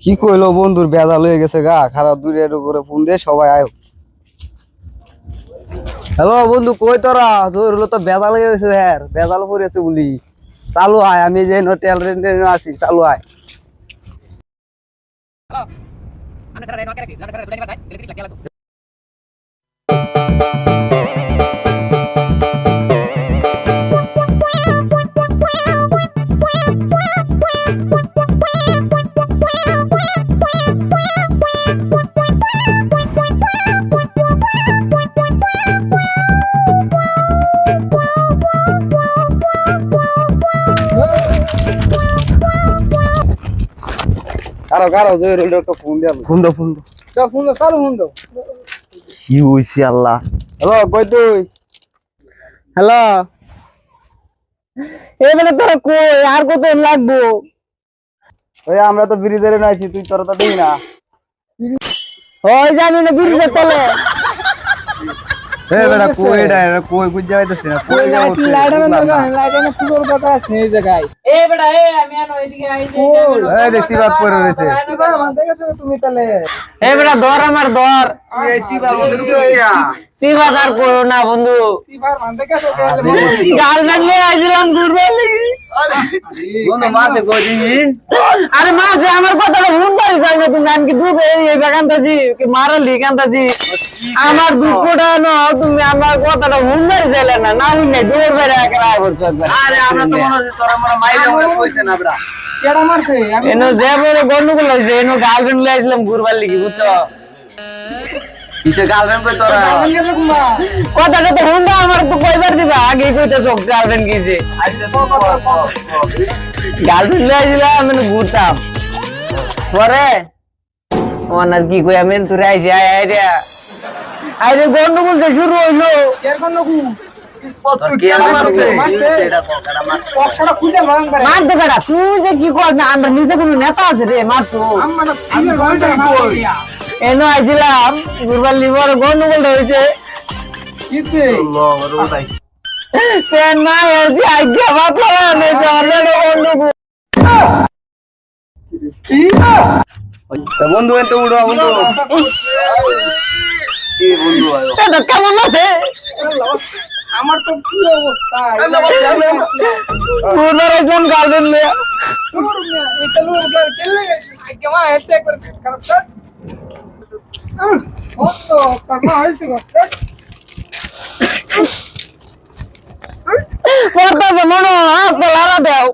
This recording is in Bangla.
কি কইলো বন্ধুর বেজাল হয়ে গেছে গা খারাপ দূরের উপরে ফোন দিয়ে সবাই আয়। হ্যালো বন্ধু কই তোরা তোর হলো তো বেজাল হয়ে গেছে হ্যাঁ বেজাল পড়েছে বলি চালু আয় আমি যে হোটেল রেন্টে আছি চালু আয়। কারো কারো জয় রইল একটা ফোন দিয়া ফোন দাও চালু ফোন দাও কি হইছে আল্লাহ। হ্যালো কই তুই? হ্যালো এবারে তোরা কই আর কত লাগবো? ওই আমরা তো ব্রিজের আছি তুই তোরা তো দেই না। ওই জানি না ব্রিজের তলে এ বেটা কই এটা কই বুঝা যাইতেছ না কই যাও লাইটার ফুলোর কথা আছে এই জায়গায়। এ বেটা আমি আনো এদিকে আই এই দেশি বাত পড়ে রইছে। তুমি তাহলে এ বেটা ধর আমার ধর এই সিবার মধ্যে ঢুকে গিয়া সিবা আর করো না বন্ধু সিবার মান দেখে তো গার্লফ্রেন্ড নিয়ে আইছিলাম ঘুরবে লাগি। বন্ধু মাসে কই দি আরে মাঝে আমার কথাটা ভুল করি জানো তুমি আমি কি দুবে এই বাগানটাজি কি মারালি কান্তাজি আমার দুঃখটা না তুমি আমার কথাটা ভুল করি যাইলে না না হই নাই দূর বেড়ে একলা করছ। আরে আমরা তো মনে হচ্ছে তোরা মনে মাইলে মনে কইছে না বড়া কেডা মারছে এনো যে বড় গন্ডগোল হইছে এনো গার্লফ্রেন্ড লই আইছিলাম ঘুরবার লাগি বুঝছো কিছে গার্লফ্রেন্ড কই তোরা কথাটা তো হুন্ডা আমার তো কইবার দিবা আগে কইতে তো গার্লফ্রেন্ড কিছে গার্লফ্রেন্ড লই আইছিলাম আমি ঘুরতাম পরে ওনার কি কই আমি তুই আইছি আই রে গন্ডগোল যে শুরু হইলো এর গন্ডগোল আমরা নিচে কোন নেতা আছে রে মার তো এনো আইছিলাম ঘুরবার লিভার গন্ডগোল হয়েছে বন্ধু এত উড়ো বন্ধু কি বন্ধু এটা কেমন আছে আমার তো কি অবস্থা একজন গার্ডেন লিয়া এটা লোক কেলে কেমন আছে একবার কারণ তো কামা হইছে মনো হাত লারা দাও